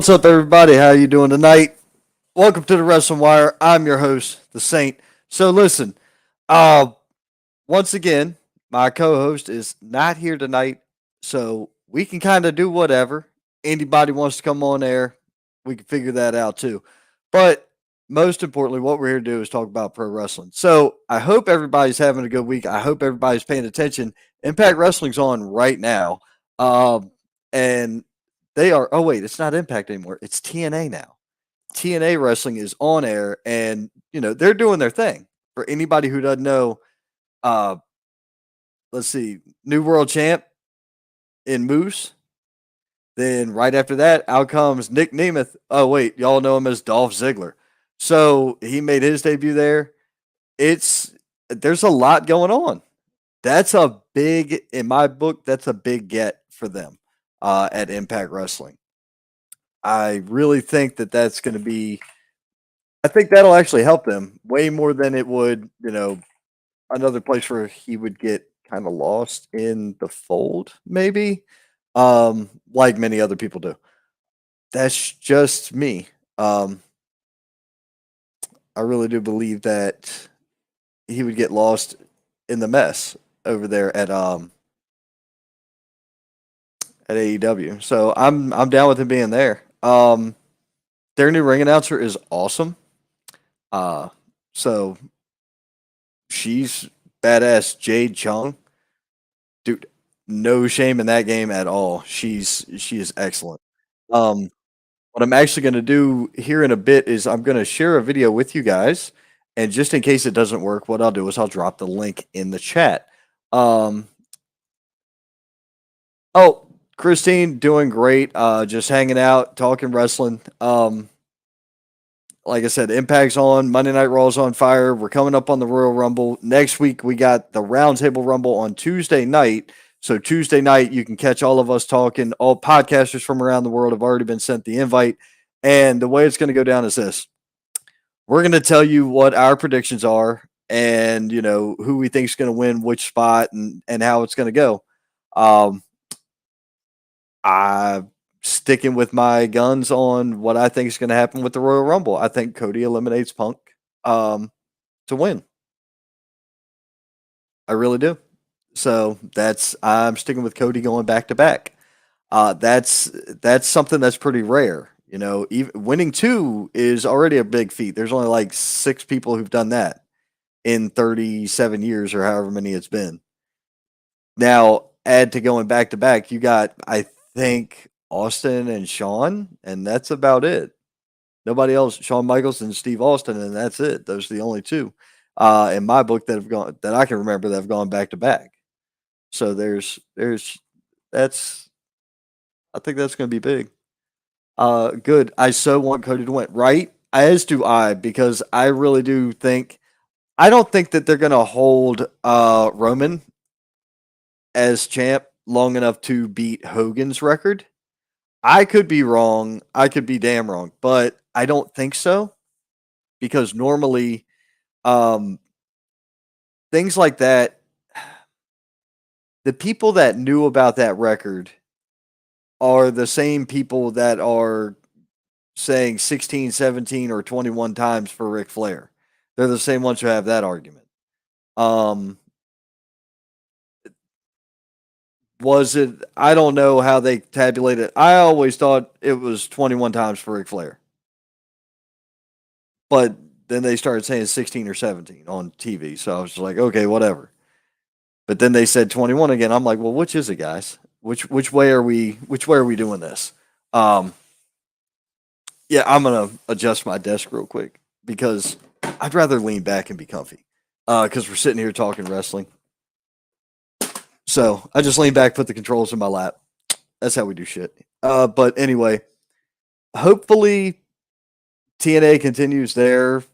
What's up, everybody? How you doing tonight? Welcome to the Wrestling Wire. I'm your host, the Saint. So listen, uh, once again, my co-host is not here tonight, so we can kind of do whatever. Anybody wants to come on air, we can figure that out too. But most importantly, what we're here to do is talk about pro wrestling. So I hope everybody's having a good week. I hope everybody's paying attention. Impact Wrestling's on right now, and they are. Oh wait, it's not Impact anymore. It's TNA now. TNA Wrestling is on air, and they're doing their thing. For anybody who doesn't know, uh, let's see, New World Champ in Moose. Then right after that, out comes Nick Nemeth. Oh wait, y'all know him as Dolph Ziggler. So he made his debut there. There's a lot going on. That's a big, in my book, that's a big get for them at Impact Wrestling. I really think that that's going to be. I think that'll actually help them way more than it would, another place where he would get kind of lost in the fold, maybe, like many other people do. That's just me. I really do believe that he would get lost in the mess over there at AEW. So I'm down with him being there. Their new ring announcer is awesome. So she's badass. Jade Chung, dude, no shame in that game at all. She is excellent. Um, what I'm actually going to do here in a bit is I'm going to share a video with you guys, and just in case it doesn't work, what I'll do is I'll drop the link in the chat. Um, oh, Christine, doing great. Just hanging out, talking wrestling. Like I said, Impact's on. Monday Night Raw's on fire. We're coming up on the Royal Rumble. Next week, we got the Roundtable Rumble on Tuesday night. So Tuesday night, you can catch all of us talking. All podcasters from around the world have already been sent the invite. And the way it's going to go down is this. We're going to tell you what our predictions are and, who we think is going to win which spot and how it's going to go. I'm sticking with my guns on what I think is going to happen with the Royal Rumble. I think Cody eliminates Punk to win. I really do. So I'm sticking with Cody going back to back. That's something that's pretty rare. Even winning two is already a big feat. There's only like 6 people who've done that in 37 years or however many it's been. Now, add to going back to back, you got, I think, Austin and Shawn, and that's about it. Nobody else. Shawn Michaels and Steve Austin, and that's it. Those are the only two in my book that I can remember that have gone back to back. So that's I think that's going to be big. Good. I so want Cody to win, right? As do I, because I really do think. I don't think that they're going to hold Roman as champ long enough to beat Hogan's record. I could be wrong. I could be damn wrong, but I don't think so because normally things like that, the people that knew about that record are the same people that are saying 16, 17, or 21 times for Ric Flair. They're the same ones who have that argument. Was it? I don't know how they tabulated it. I always thought it was 21 times for Ric Flair. But then they started saying 16 or 17 on TV. So I was just like, okay, whatever. But then they said 21 again. I'm like, well, which is it, guys? Which way are we doing this? Yeah, I'm gonna adjust my desk real quick because I'd rather lean back and be comfy. Because we're sitting here talking wrestling. So I just lean back, put the controls in my lap. That's how we do shit. But anyway, hopefully TNA continues their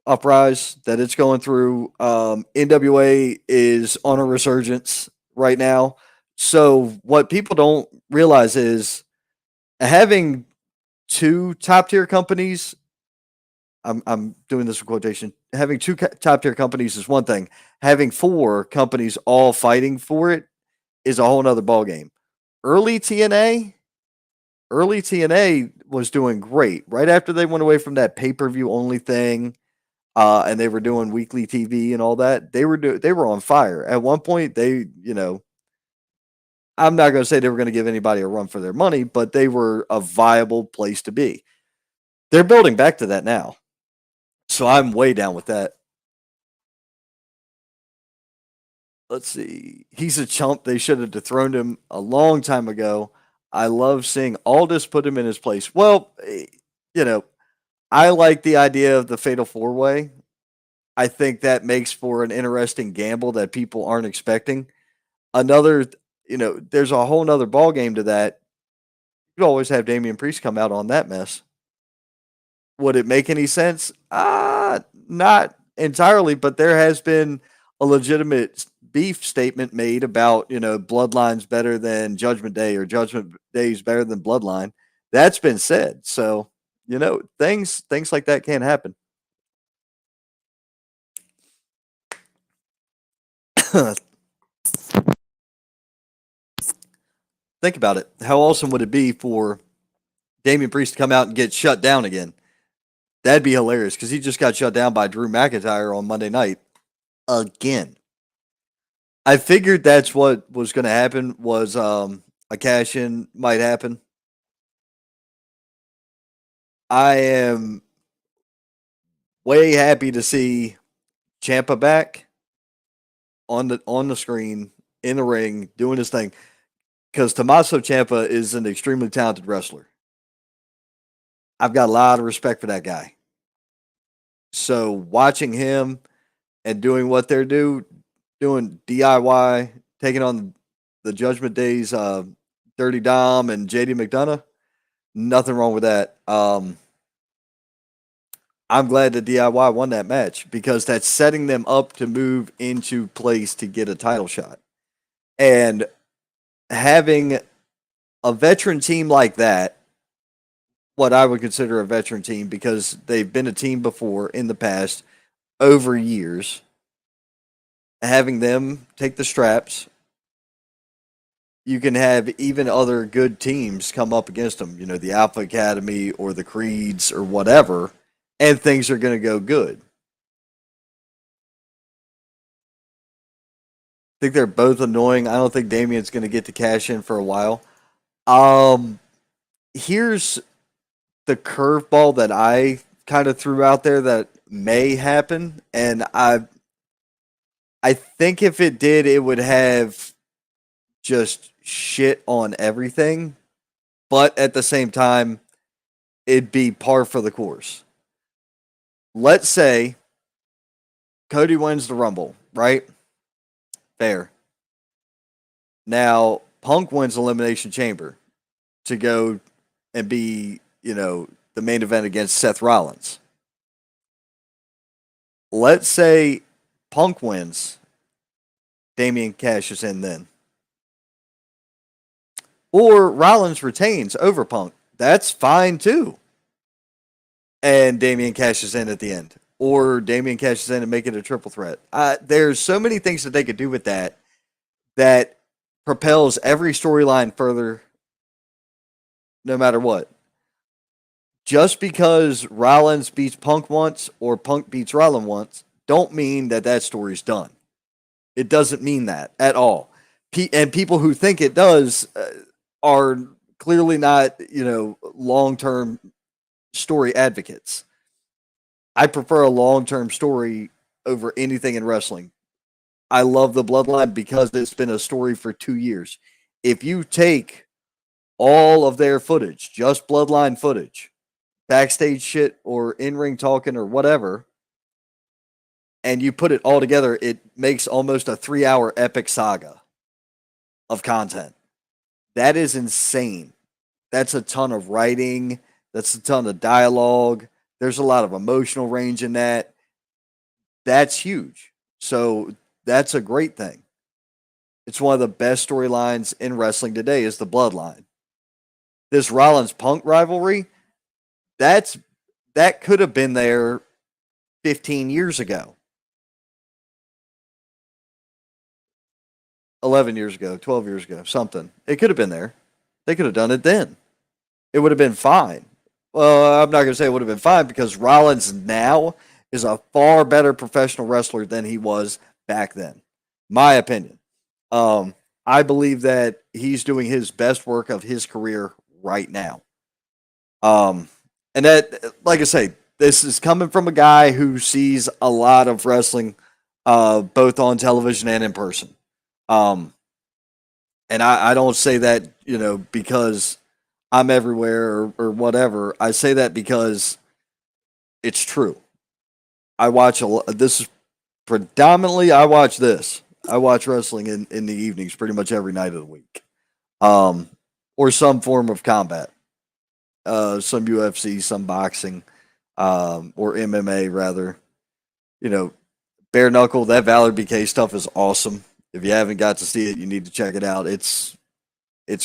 uprise that it's going through. NWA is on a resurgence right now. So what people don't realize is having 2 top tier companies. I'm doing this in quotation. Having 2 top tier companies is one thing. Having 4 companies all fighting for it is a whole nother ballgame. Early TNA, early TNA was doing great. Right after they went away from that pay per view only thing, and they were doing weekly TV and all that, they were on fire. At one point, I'm not going to say they were going to give anybody a run for their money, but they were a viable place to be. They're building back to that now, so I'm way down with that. Let's see. He's a chump. They should have dethroned him a long time ago. I love seeing Aldis put him in his place. Well, you know, I like the idea of the fatal four way. I think that makes for an interesting gamble that people aren't expecting. Another, there's a whole nother ball game to that. You could always have Damian Priest come out on that mess. Would it make any sense? Not entirely, but there has been a legitimate beef statement made about, Bloodline's better than Judgment Day or Judgment Day's better than Bloodline. That's been said. So, things like that can happen. Think about it. How awesome would it be for Damian Priest to come out and get shut down again? That'd be hilarious because he just got shut down by Drew McIntyre on Monday night again. I figured that's what was going to happen. Was a cash in might happen. I am way happy to see Champa back on the screen in the ring doing his thing because Tommaso Champa is an extremely talented wrestler. I've got a lot of respect for that guy. So watching him and doing what they're doing DIY, taking on the Judgment Days, Dirty Dom and JD McDonough, nothing wrong with that. I'm glad that DIY won that match because that's setting them up to move into place to get a title shot. And having a veteran team like that, what I would consider a veteran team because they've been a team before in the past over years, having them take the straps, you can have even other good teams come up against them, the Alpha Academy or the Creeds or whatever, and things are going to go good. I think they're both annoying. I don't think Damien's going to get to cash in for a while. Um, Here's the curveball that I kind of threw out there that may happen, and I think if it did, it would have just shit on everything, but at the same time, it'd be par for the course. Let's say Cody wins the Rumble, right? Fair. Now, Punk wins Elimination Chamber to go and be, the main event against Seth Rollins. Let's say Punk wins, Damian cashes in then. Or Rollins retains over Punk. That's fine too. And Damian cashes in at the end. Or Damian cashes in and make it a triple threat. There's so many things that they could do with that propels every storyline further no matter what. Just because Rollins beats Punk once or Punk beats Rollins once, don't mean that that story's done. It doesn't mean that at all. And people who think it does are clearly not, long term story advocates. I prefer a long term story over anything in wrestling. I love the Bloodline because it's been a story for 2 years. If you take all of their footage, just Bloodline footage, backstage shit or in ring talking or whatever, and you put it all together, it makes almost a 3-hour epic saga of content. That is insane. That's a ton of writing. That's a ton of dialogue. There's a lot of emotional range in that. That's huge. So that's a great thing. It's one of the best storylines in wrestling today is the Bloodline. This Rollins Punk rivalry, that could have been there 15 years ago. 11 years ago, 12 years ago, something. It could have been there. They could have done it then. it would have been fine. Well, I'm not going to say it would have been fine because Rollins now is a far better professional wrestler than he was back then. My opinion. Um, I believe that he's doing his best work of his career right now. Um, and that, like I say, this is coming from a guy who sees a lot of wrestling, both on television and in person. Um, and I don't say that, because I'm everywhere or whatever. I say that because it's true. I watch a lot. This is predominantly, I watch this. I watch wrestling in the evenings pretty much every night of the week. Um, or some form of combat. Some UFC, some boxing, or MMA rather. You know, bare knuckle, that Valor BK stuff is awesome. If you haven't got to see it, you need to check it out. It's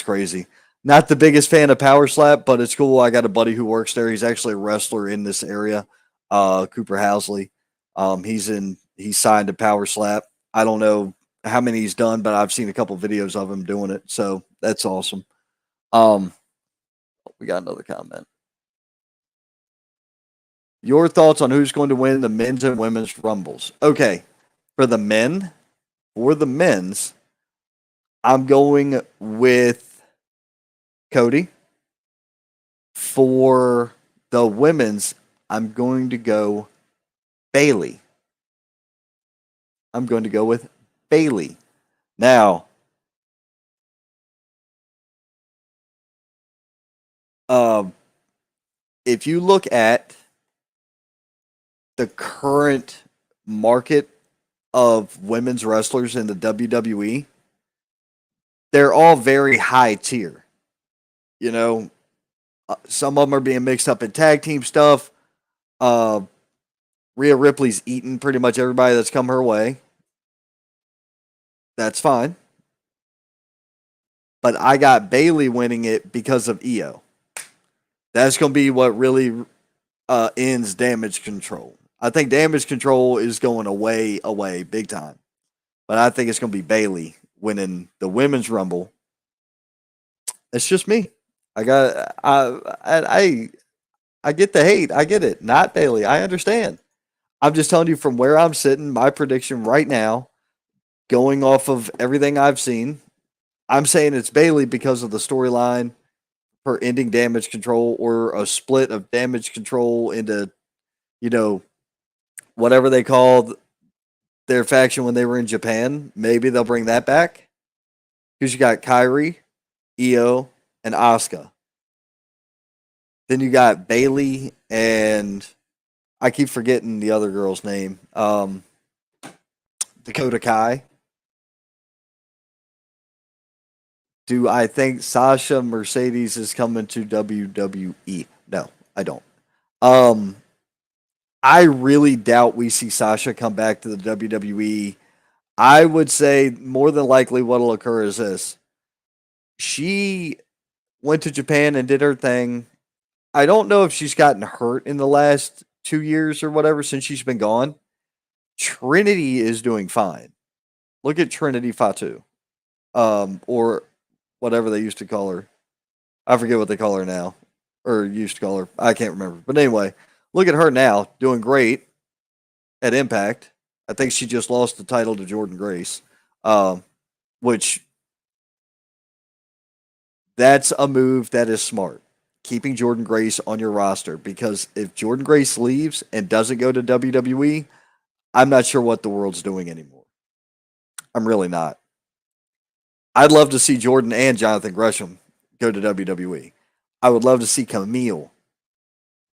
crazy. Not the biggest fan of Power Slap, but it's cool. I got a buddy who works there. He's actually a wrestler in this area, Cooper Housley. He's signed to Power Slap. I don't know how many he's done, but I've seen a couple videos of him doing it. So that's awesome. Um, we got another comment. Your thoughts on who's going to win the men's and women's rumbles? Okay, for the men, for the men's, I'm going with Cody. For the women's, I'm going to go Bailey. I'm going to go with Bailey. Now, um, if you look at the current market of women's wrestlers in the WWE, they're all very high tier. You know, some of them are being mixed up in tag team stuff. Uh, Rhea Ripley's eaten pretty much everybody that's come her way. That's fine. But I got Bailey winning it because of EO. That's going to be what really ends Damage Control. I think Damage Control is going away, big time. But I think it's going to be Bailey winning the Women's Rumble. It's just me. I get the hate. I get it. Not Bailey. I understand. I'm just telling you from where I'm sitting, my prediction right now, going off of everything I've seen, I'm saying it's Bailey because of the storyline for ending Damage Control or a split of Damage Control into, you know, whatever they called their faction when they were in Japan. Maybe they'll bring that back. Because you got Kyrie, Io, and Asuka. Then you got Bailey and I keep forgetting the other girl's name. Dakota Kai. Do I think Sasha Mercedes is coming to WWE? No, I don't. Um, I really doubt we see Sasha come back to the WWE. I would say more than likely what'll occur is this. She went to Japan and did her thing. I don't know if she's gotten hurt in the last 2 years or whatever since she's been gone. Trinity is doing fine. Look at Trinity Fatu. Or whatever they used to call her. I forget what they call her now. Or used to call her. I can't remember. But anyway, look at her now, doing great at Impact. I think she just lost the title to Jordan Grace. Which that's a move that is smart. Keeping Jordan Grace on your roster because if Jordan Grace leaves and doesn't go to WWE, I'm not sure what the world's doing anymore. I'm really not. I'd love to see Jordan and Jonathan Gresham go to WWE. I would love to see Camille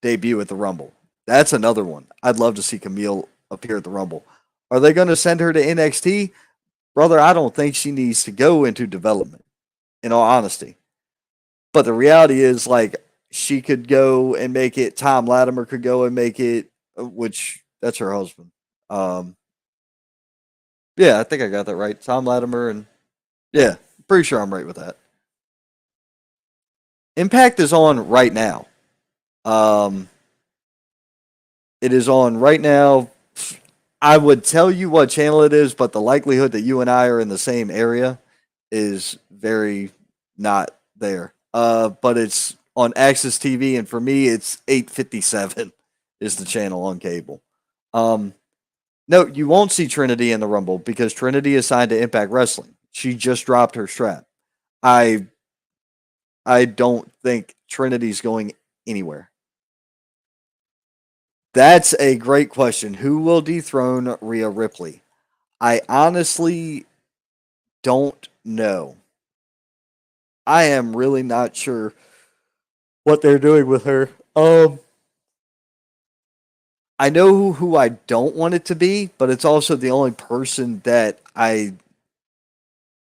debut at the Rumble. That's another one. I'd love to see Camille appear at the Rumble. Are they going to send her to NXT? Brother, I don't think she needs to go into development, in all honesty. But the reality is, like, she could go and make it. Tom Latimer could go and make it, which that's her husband. Um, yeah, I think I got that right. Tom Latimer and yeah, pretty sure I'm right with that. Impact is on right now. Um, it is on right now. I would tell you what channel it is, but the likelihood that you and I are in the same area is very not there. But it's on Access TV, and for me, it's 857 is the channel on cable. Um, no, you won't see Trinity in the Rumble because Trinity is signed to Impact Wrestling. She just dropped her strap. I I don't think Trinity's going anywhere. That's a great question. Who will dethrone Rhea Ripley? I honestly don't know. I am really not sure what they're doing with her. I know who I don't want it to be, but it's also the only person that I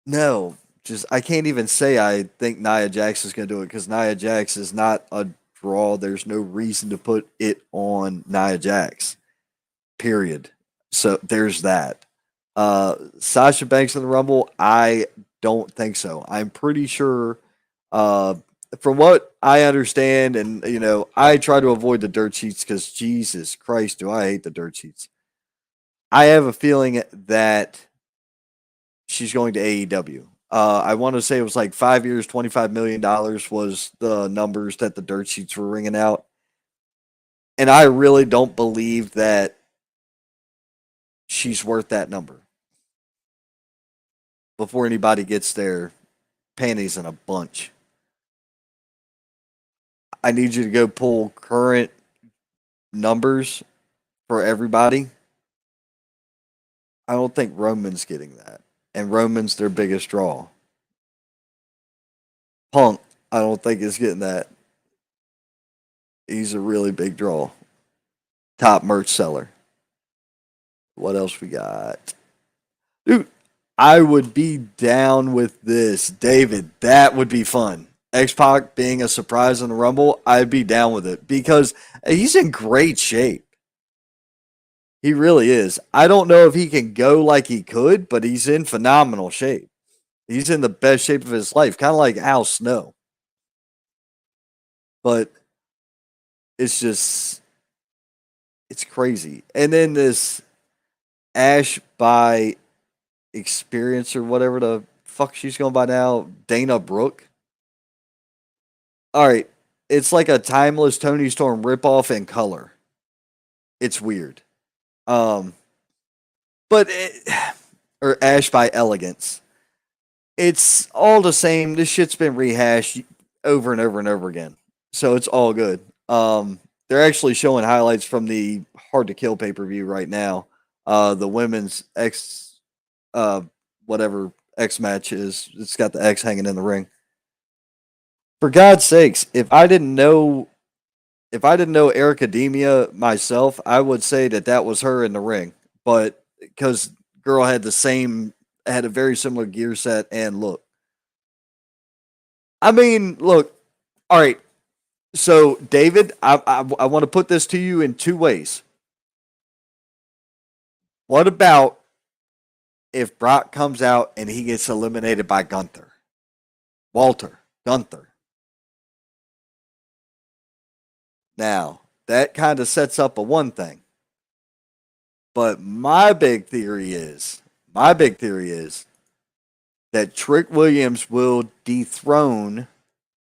know. Just I can't even say I think Nia Jax is going to do it because Nia Jax is not a draw. There's no reason to put it on Nia Jax. Period. So there's that. Sasha Banks in the Rumble, I don't think so. I'm pretty sure, uh, from what I understand, and I try to avoid the dirt sheets because Jesus Christ, do I hate the dirt sheets. I have a feeling that she's going to AEW. I want to say it was like 5 years, $25 million was the numbers that the dirt sheets were ringing out, and I really don't believe that she's worth that number before anybody gets their panties in a bunch. I need you to go pull current numbers for everybody. I don't think Roman's getting that. And Roman's their biggest draw. Punk, I don't think is getting that. He's a really big draw. Top merch seller. What else we got? Dude, I would be down with this. David, that would be fun. X Pac being a surprise in the Rumble, I'd be down with it because he's in great shape. He really is. I don't know if he can go like he could, but he's in phenomenal shape. He's in the best shape of his life, kind of like Al Snow. But it's just, it's crazy. And then this Ash by experience or whatever the fuck she's going by now, Dana Brooke. All right. It's like a timeless Tony Storm ripoff in color. It's weird. Um, but or Ash by Elegance. It's all the same. This shit's been rehashed over and over and over again. So it's all good. They're actually showing highlights from the Hard to Kill pay per view right now. The women's X, whatever X match is. It's got the X hanging in the ring. For God's sakes, if I didn't know Ericademia myself, I would say that was her in the ring. But because girl had a very similar gear set and look. I mean, look, all right. So, David, I want to put this to you in two ways. What about if Brock comes out and he gets eliminated by Gunther? Walter, Gunther. Now, that kind of sets up a one thing. But my big theory is that Trick Williams will dethrone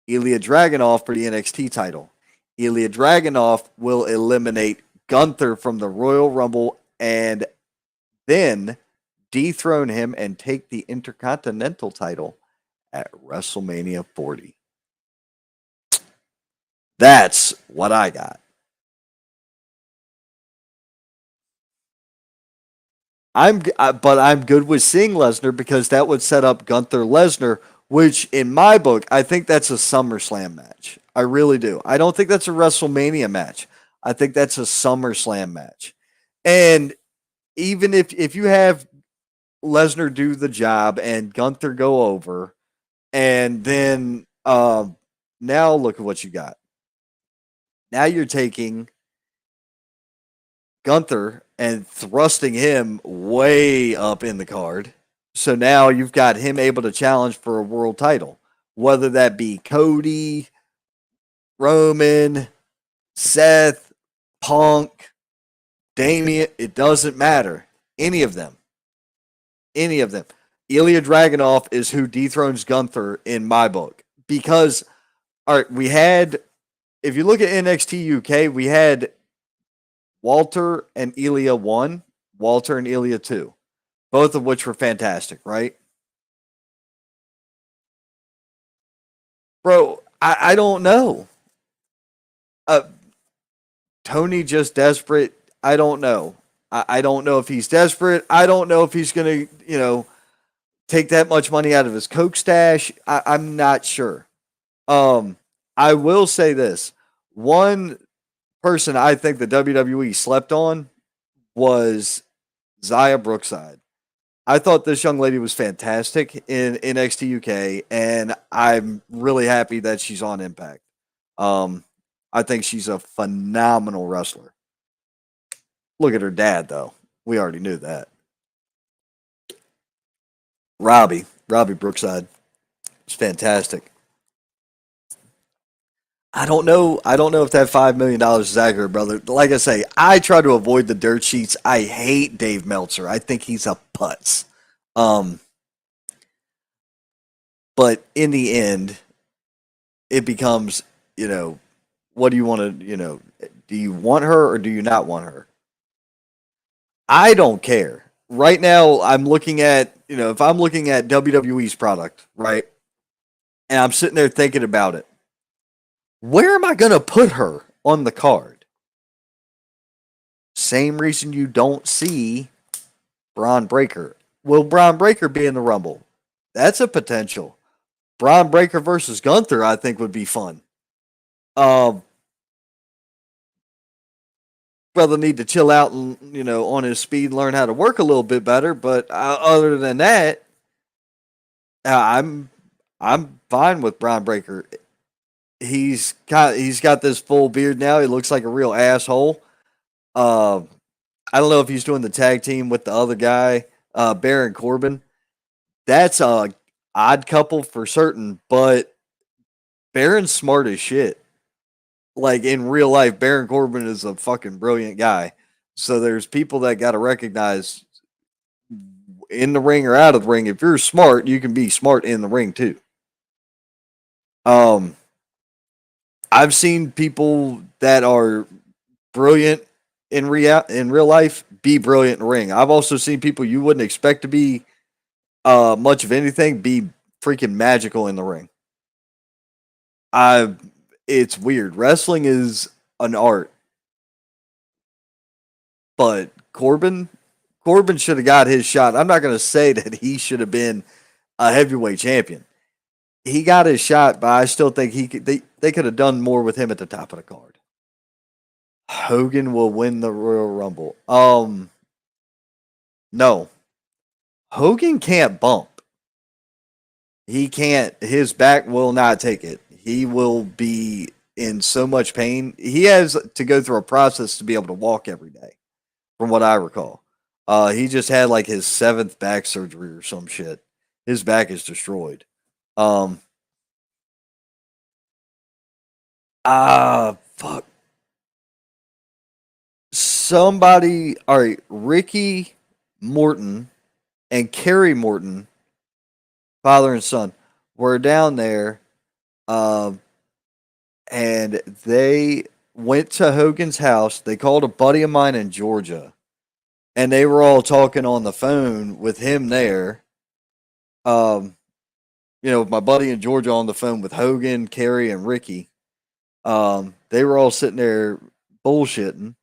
Ilya Dragunov for the NXT title. Ilya Dragunov will eliminate Gunther from the Royal Rumble and then dethrone him and take the Intercontinental title at WrestleMania 40. That's what I got. But I'm good with seeing Lesnar because that would set up Gunther Lesnar, which in my book I think that's a SummerSlam match. I really do. I don't think that's a WrestleMania match. I think that's a SummerSlam match. And even if you have Lesnar do the job and Gunther go over, and then now look at what you got. Now you're taking Gunther and thrusting him way up in the card. So now you've got him able to challenge for a world title, whether that be Cody, Roman, Seth, Punk, Damian. It doesn't matter. Any of them. Any of them. Ilya Dragunov is who dethrones Gunther in my book because All right, we had, if you look at NXT UK, we had Walter and Ilya 1, Walter and Ilya 2, both of which were fantastic, right? Bro, I don't know. Uh, Tony just desperate. I don't know. I don't know if he's desperate. I don't know if he's going to, take that much money out of his Coke stash. I'm not sure. Um, I will say this. One person I think the WWE slept on was Zaya Brookside. I thought this young lady was fantastic in NXT UK, and I'm really happy that she's on Impact. Um, I think she's a phenomenal wrestler. Look at her dad, though. We already knew that. Robbie Brookside is fantastic. I don't know. I don't know if that $5 million is accurate, brother. Like I say, I try to avoid the dirt sheets. I hate Dave Meltzer. I think he's a putz. Um, but in the end, it becomes, what do you want to, do you want her or do you not want her? I don't care. Right now, I'm looking at, if I'm looking at WWE's product, right, and I'm sitting there thinking about it, where am I going to put her on the card? Same reason you don't see Braun Breaker. Will Braun Breaker be in the Rumble? That's a potential. Braun Breaker versus Gunther, I think, would be fun. Um, Brother need to chill out and on his speed, learn how to work a little bit better. But other than that, I'm fine with Braun Breaker. He's got this full beard now. He looks like a real asshole. Uh, I don't know if he's doing the tag team with the other guy, Baron Corbin. That's a odd couple for certain, but Baron's smart as shit. Like in real life, Baron Corbin is a fucking brilliant guy. So there's people that got to recognize in the ring or out of the ring. If you're smart, you can be smart in the ring too. Um, I've seen people that are brilliant in real life be brilliant in the ring. I've also seen people you wouldn't expect to be much of anything be freaking magical in the ring. I It's weird. Wrestling is an art, but Corbin should have got his shot. I'm not going to say that he should have been a heavyweight champion. He got his shot, but I still think they could have done more with him at the top of the card. Hogan will win the Royal Rumble. No. Hogan can't bump. He can't. His back will not take it. He will be in so much pain. He has to go through a process to be able to walk every day, from what I recall. He just had like his seventh back surgery or some shit. His back is destroyed. Um, fuck. Somebody, all right, Ricky Morton and Kerry Morton, father and son, were down there, um, and they went to Hogan's house. They called a buddy of mine in Georgia, and they were all talking on the phone with him there. Um, with my buddy in Georgia on the phone with Hogan, Kerry, and Ricky. They were all sitting there bullshitting,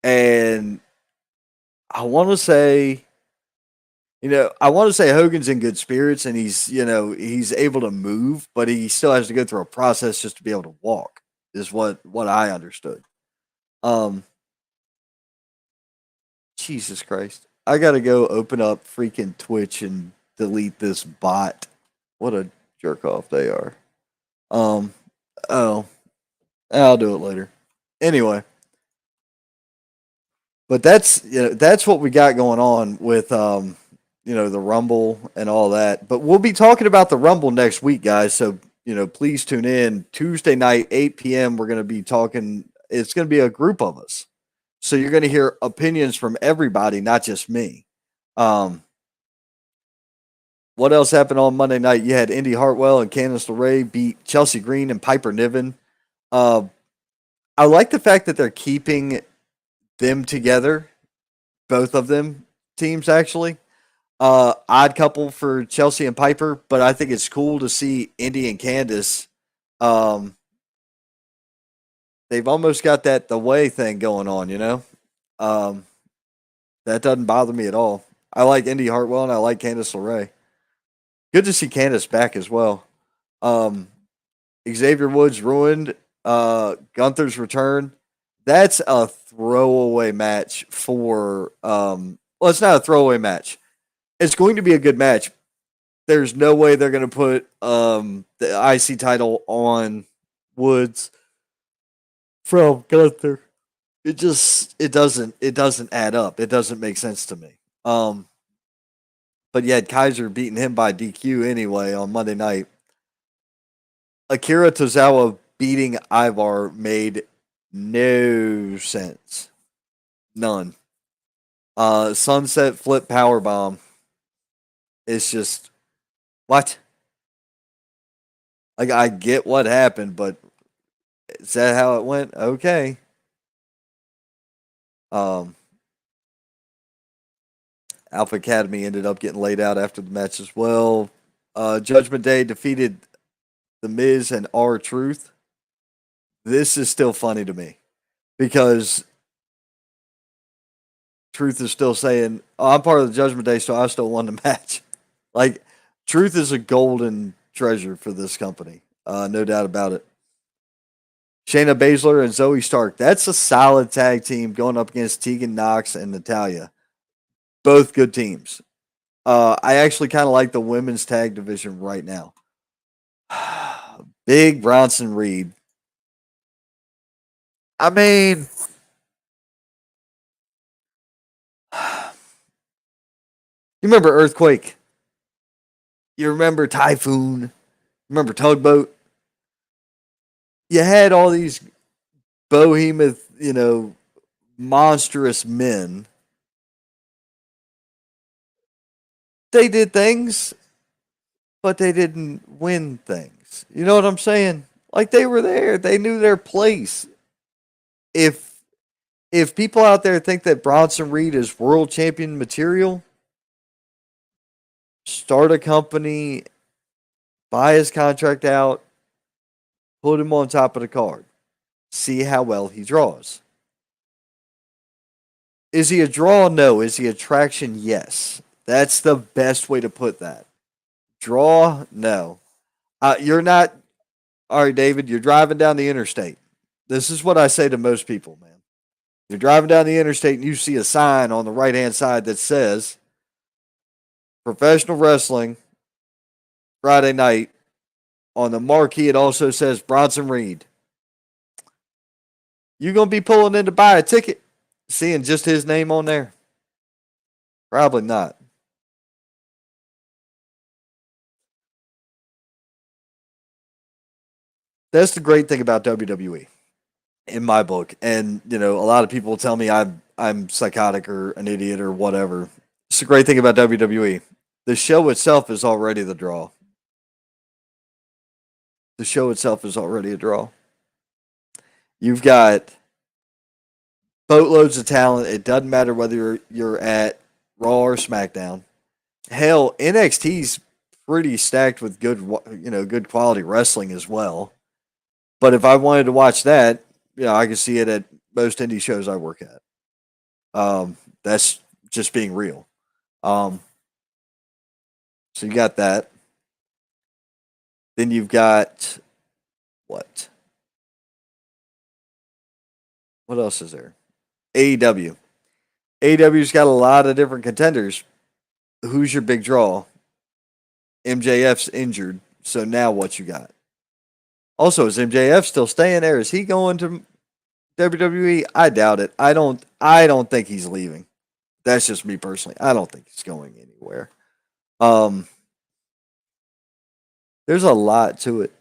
and I want to say, Hogan's in good spirits and he's able to move, but he still has to go through a process just to be able to walk. Is what I understood. Um, Jesus Christ, I gotta go open up freaking Twitch and delete this bot. What a jerk off they are. Um, oh, I'll do it later. Anyway, but that's what we got going on with the Rumble and all that. But we'll be talking about the Rumble next week, guys. So please tune in Tuesday night 8 p.m. We're going to be talking. It's going to be a group of us, so you're going to hear opinions from everybody, not just me. Um, What else happened on Monday night? You had Indy Hartwell and Candice LeRae beat Chelsea Green and Piper Niven. Uh, I like the fact that they're keeping them together, both of them teams actually. Odd couple for Chelsea and Piper, but I think it's cool to see Indy and Candice. Um, they've almost got that the way thing going on, you know. Um, that doesn't bother me at all. I like Indy Hartwell and I like Candice LeRae. Good to see Candice back as well. Um, Xavier Woods ruined Gunther's return. That's a throwaway match for. Well, it's not a throwaway match. It's going to be a good match. There's no way they're going to put the IC title on Woods from Gunther. It doesn't add up. It doesn't make sense to me. Um, but you had Kaiser beating him by DQ anyway on Monday night. Akira Tozawa beating Ivar made no sense. None. Sunset flip power bomb. It's just what? Like I get what happened, but is that how it went? Okay. Um, Alpha Academy ended up getting laid out after the match as well. Judgment Day defeated The Miz and R Truth. This is still funny to me because Truth is still saying, "Oh, I'm part of the Judgment Day, so I still won the match." Like, Truth is a golden treasure for this company, no doubt about it. Shayna Baszler and Zoe Stark. That's a solid tag team going up against Tegan Knox and Natalia. Both good teams. I actually kind of like the women's tag division right now. Big Bronson Reed. I mean, you remember Earthquake? You remember Typhoon? You remember Tugboat? You had all these behemoth, monstrous men. They did things, but they didn't win things. You know what I'm saying? Like they were there. They knew their place. If if people out there think that Bronson Reed is world champion material, start a company, buy his contract out, put him on top of the card. See how well he draws. Is he a draw? No. Is he attraction? Yes. That's the best way to put that. Draw? No. You're not. All right, David, you're driving down the interstate. This is what I say to most people, man. You're driving down the interstate and you see a sign on the right hand side that says professional wrestling Friday night. On the marquee, it also says Bronson Reed. You going to be pulling in to buy a ticket, seeing just his name on there? Probably not. That's the great thing about WWE in my book. And, a lot of people tell me I'm psychotic or an idiot or whatever. It's the great thing about WWE. The show itself is already the draw. The show itself is already a draw. You've got boatloads of talent. It doesn't matter whether you're at Raw or SmackDown. Hell, NXT's pretty stacked with good quality wrestling as well. But if I wanted to watch that, I can see it at most indie shows I work at. That's just being real. So you got that. Then you've got what? What else is there? AEW. AEW's got a lot of different contenders. Who's your big draw? MJF's injured, so now what you got? Also, is MJF still staying there? Is he going to WWE? I doubt it. I don't think he's leaving. That's just me personally. I don't think he's going anywhere. Um, there's a lot to it.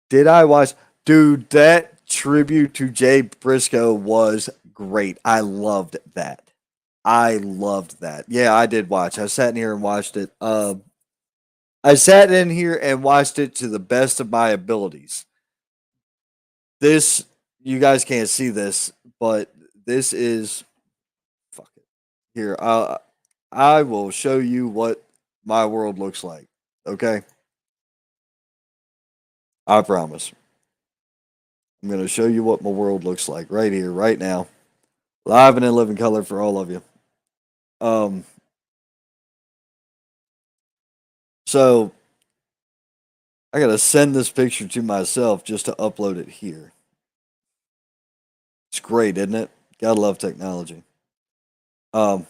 Did I watch? Dude, that tribute to Jay Briscoe was great. I loved that. I loved that. Yeah, I did watch. I sat in here and watched it. I sat in here and watched it to the best of my abilities. This, you guys can't see this, but this is fuck it. Here, I will show you what my world looks like. Okay, I promise. I'm gonna show you what my world looks like right here, right now, live and in living color for all of you. Um, so I gotta send this picture to myself just to upload it here. It's great, isn't it? Gotta love technology. Um,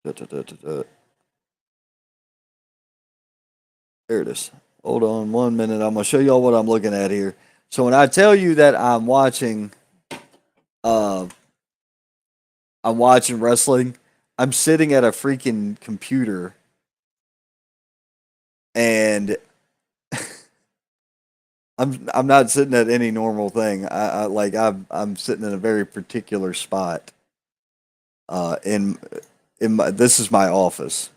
da, da, da, da, da. There it is. Hold on 1 minute. I'm gonna show y'all what I'm looking at here. So when I tell you that uh, I'm watching wrestling, I'm sitting at a freaking computer and I'm not sitting at any normal thing. I like I'm sitting in a very particular spot. In my this is my office.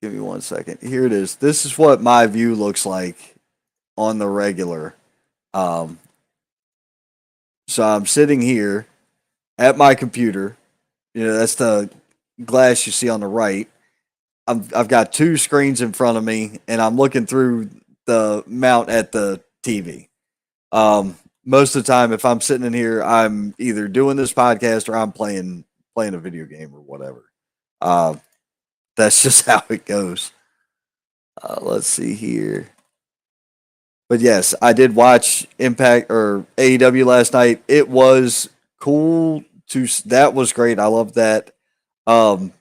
Give me 1 second. Here it is. This is what my view looks like on the regular. Um, so I'm sitting here at my computer. You know, that's the glass you see on the right. I've got two screens in front of me, and I'm looking through the mount at the TV. Most of the time, if I'm sitting in here, I'm either doing this podcast or I'm playing a video game or whatever. Uh, that's just how it goes. Let's see here. But yes, I did watch Impact or AEW last night. It was cool to that was great. I love that. Um,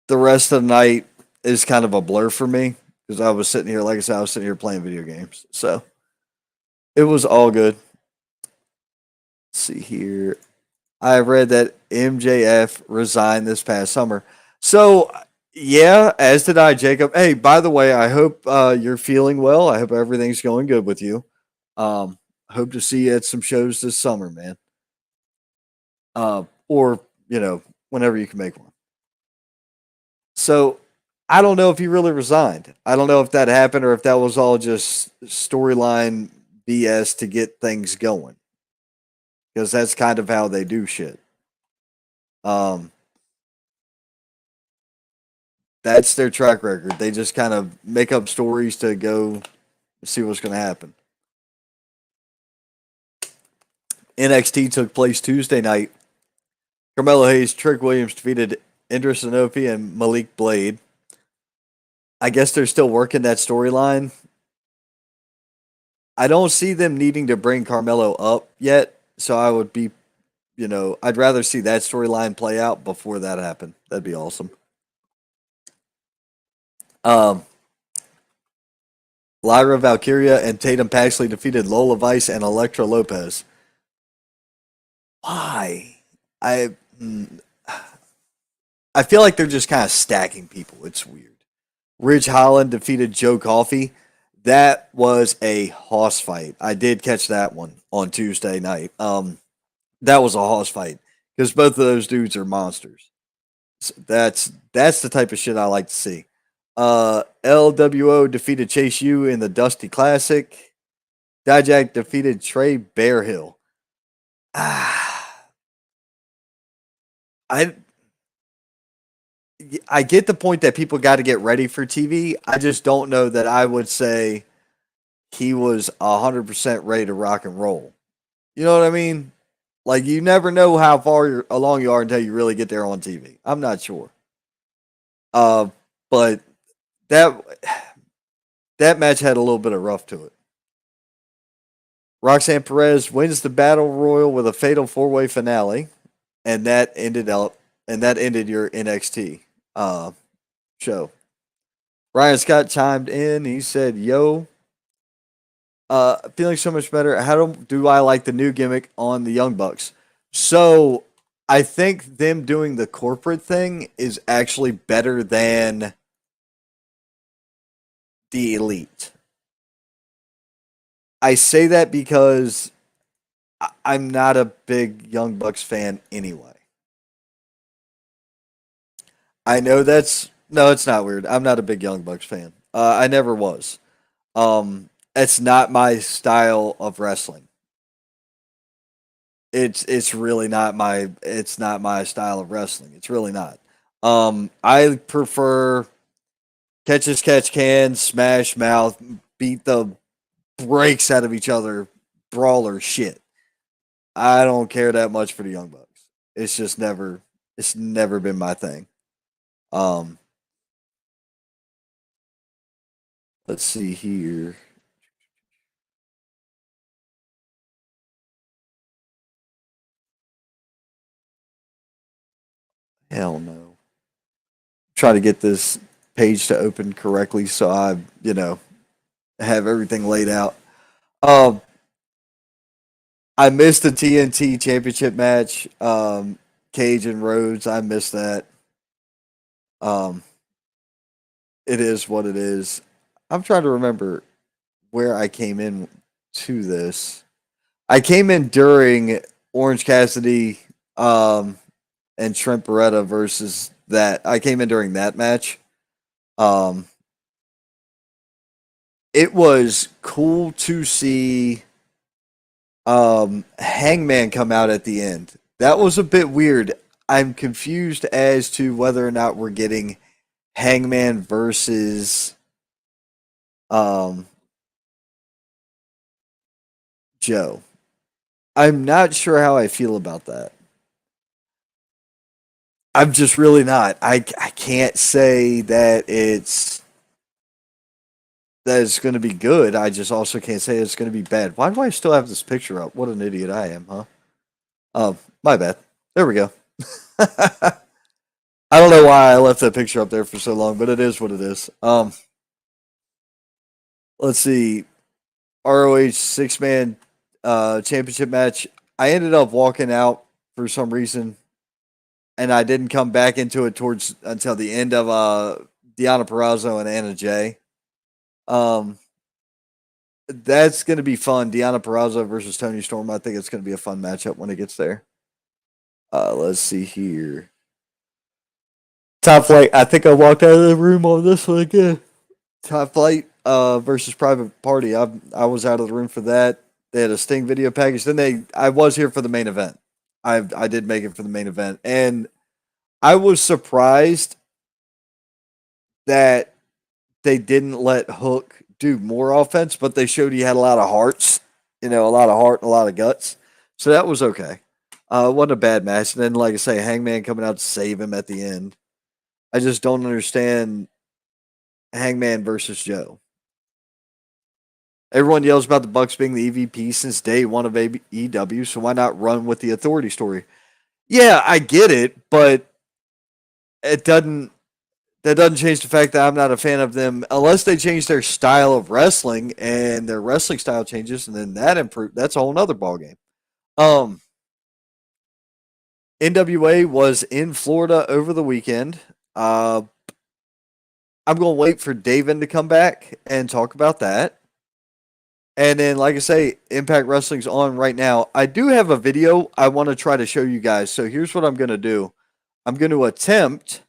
the rest of the night is kind of a blur for me because I was sitting here, like I said, I was sitting here playing video games. So it was all good. Let's see here. I read that MJF resigned this past summer. So yeah, as did I, Jacob. Hey, by the way, I hope you're feeling well. I hope everything's going good with you. Um, hope to see you at some shows this summer, man. Or whenever you can make one. So I don't know if he really resigned. I don't know if that happened or if that was all just storyline BS to get things going. Because that's kind of how they do shit. Um, that's their track record. They just kind of make up stories to go see what's going to happen. NXT took place Tuesday night. Carmelo Hayes, Trick Williams defeated Indra Sanofi and Malik Blade. I guess they're still working that storyline. I don't see them needing to bring Carmelo up yet, so I would be, I'd rather see that storyline play out before that happened. That'd be awesome. Um, Lyra Valkyria and Tatum Paxley defeated Lola Vice and Elektra Lopez. Why? I mm, I feel like they're just kind of stacking people. It's weird. Ridge Holland defeated Joe Coffey. That was a hoss fight. I did catch that one on Tuesday night. That was a hoss fight because both of those dudes are monsters. So that's the type of shit I like to see. LWO defeated Chase U in the Dusty Classic. Dijak defeated Trey Bearhill. Ah, I I get the point that people got to get ready for TV. I just don't know that I would say he was 100% ready to rock and roll. You know what I mean? Like you never know how along you are until you really get there on TV. I'm not sure. Uh, but that that match had a little bit of rough to it. Roxanne Perez wins the Battle Royal with a fatal four-way finale, and that ended your NXT uh, show. Ryan Scott chimed in. He said, "Yo, feeling so much better. How do I like the new gimmick on the Young Bucks?" So I think them doing the corporate thing is actually better than the Elite. I say that because I'm not a big Young Bucks fan anyway. I know that's no, it's not weird. I'm not a big Young Bucks fan. I never was. It's not my style of wrestling. It's really not my it's not my style of wrestling. It's really not. I prefer catch as catch can, smash mouth, beat the brakes out of each other, brawler shit. I don't care that much for the Young Bucks. It's just never it's never been my thing. Um, let's see here. Hell no. Try to get this page to open correctly so I, have everything laid out. Um, I missed the TNT championship match. Cage and Rhodes, I missed that. Um, it is what it is. I'm trying to remember where I came in to this. I came in during Orange Cassidy and Trent Beretta versus that. I came in during that match. Um, it was cool to see Hangman come out at the end. That was a bit weird. I'm confused as to whether or not we're getting Hangman versus um, Joe. I'm not sure how I feel about that. I'm just really not. I can't say that it's going to be good. I just also can't say it's going to be bad. Why do I still have this picture up? What an idiot I am, huh? My bad. There we go. I don't know why I left that picture up there for so long, but it is what it is. Let's see. ROH six man championship match. I ended up walking out for some reason, and I didn't come back into it towards until the end of Deanna Perrazzo and Anna Jay. Um, that's going to be fun. Deanna Perrazzo versus Tony Storm. I think it's going to be a fun matchup when it gets there. Let's see here. Top flight. I think I walked out of the room on this one again. Top flight versus private party. I was out of the room for that. They had a Sting video package. Then I was here for the main event. I did make it for the main event, and I was surprised that they didn't let Hook do more offense, but they showed he had a lot of hearts. A lot of heart and a lot of guts. So that was okay. It wasn't a bad match. And then, like I say, Hangman coming out to save him at the end. I just don't understand Hangman versus Joe. Everyone yells about the Bucks being the EVP since day one of AEW, so why not run with the authority story? Yeah, I get it, but it doesn't. That doesn't change the fact that I'm not a fan of them unless they change their style of wrestling and their wrestling style changes, and then that improve. That's a whole nother ballgame. Um, NWA was in Florida over the weekend. Uh, I'm going to wait for David to come back and talk about that. And then, like I say, Impact Wrestling's on right now. I do have a video I want to try to show you guys. So here's what I'm going to do. I'm going to attempt.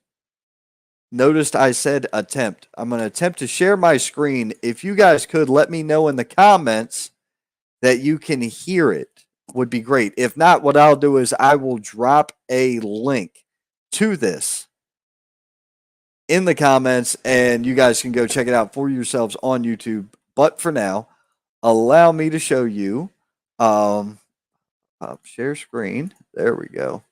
Noticed I said attempt. I'm going to attempt to share my screen. If you guys could let me know in the comments that you can hear it, would be great. If not, what I'll do is I will drop a link to this in the comments and you guys can go check it out for yourselves on YouTube. But for now, allow me to show you um share screen. There we go.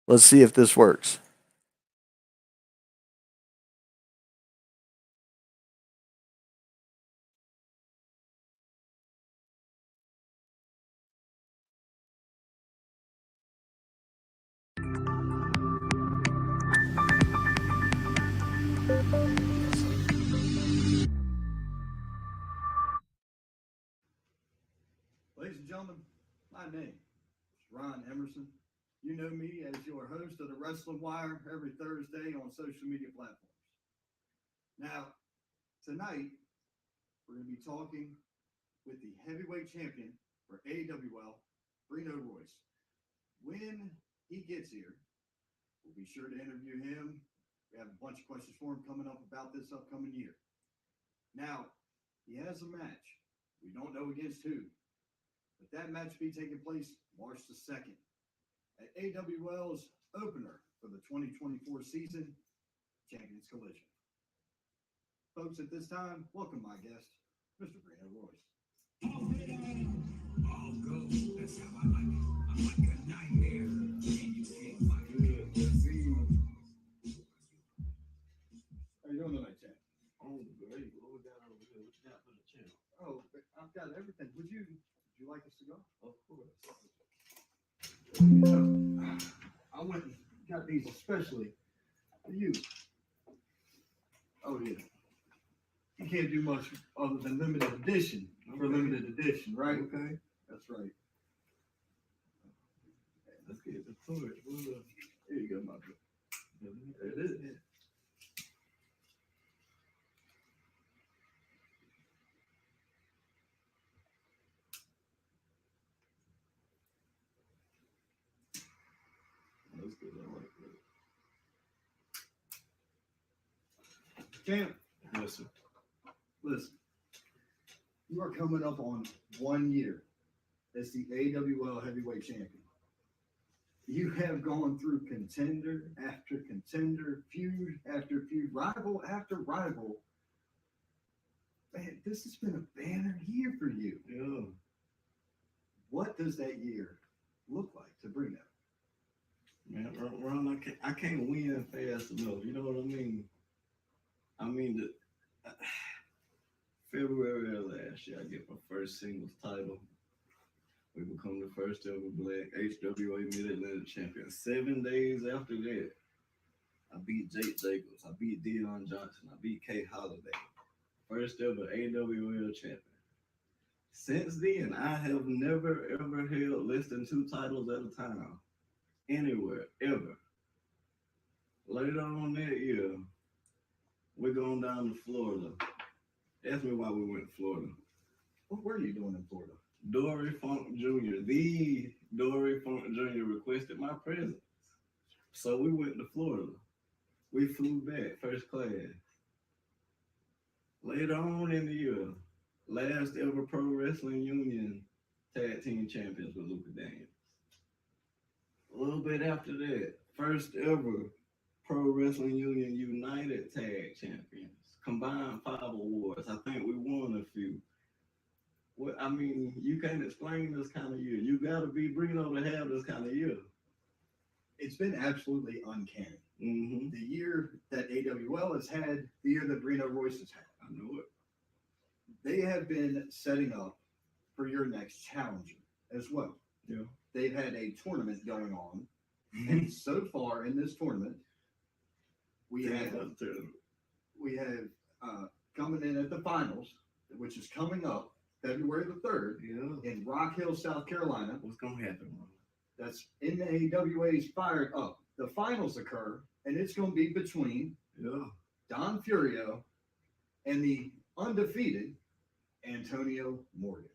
Let's see if this works. Ladies and gentlemen, my name is Ron Emerson. You know me as your host of the Wrestling Wire every Thursday on social media platforms. Now, tonight, we're going to be talking with the heavyweight champion for AWL, Brino Royce. When he gets here, we'll be sure to interview him. We have a bunch of questions for him coming up about this upcoming year. Now, he has a match. We don't know against who, but that match will be taking place March the 2nd at AWL's opener for the 2024 season, Champions Collision. Folks, at this time, welcome my guest, Mr. Brino Royce. All go. That's how I like it. I'm like a nightmare. And you can't fight it. How you doing tonight, champ? Oh, great. What we got over here? What you got for the champ? Oh, I've got everything. Would you like us to go? Of course. I went and got these especially for you. Oh, yeah. You can't do much other than limited edition for limited edition, right? Okay. That's right. Let's get the torch. There you go, my brother. There it is. That's good. I like that. Champ, Yes, sir. listen. You are coming up on 1 year as the AWL heavyweight champion. You have gone through contender after contender, feud after feud, rival after rival. Man, this has been a banner year for you. Yeah. What does that year look like to bring that? Man, Ron, I can't win fast enough. You know what I mean? February of last year, I get my first singles title. We become the first ever black HWA Mid-Atlantic champion. 7 days after that, I beat Jake Jacobs. I beat Deion Johnson. I beat Kay Holiday. First ever AWL champion. Since then, I have never, ever held less than 2 titles at a time. Anywhere, ever. Later on that year, we're going down to Florida. Ask me why we went to Florida. What were you doing in Florida? Dory Funk Jr., the Dory Funk Jr. requested my presence. So we went to Florida. We flew back first class. Later on in the year, last ever Pro Wrestling Union tag team champions with Luka Daniels. A little bit after that, first ever Pro Wrestling Union United tag champions. Combined 5 awards. I think we won a few. You can't explain this kind of year. You got to be Brino to have this kind of year. It's been absolutely uncanny. Mm-hmm. The year that AWL has had, the year that Brino Royce has had. I know it. They have been setting up for your next challenger as well. Yeah. They've had a tournament going on. And so far in this tournament, we have coming in at the finals, which is coming up February the 3rd in Rock Hill, South Carolina. What's going to happen, Ron? That's NAWA's Fired Up. The finals occur, and it's going to be between Don Furio and the undefeated Antonio Morgan.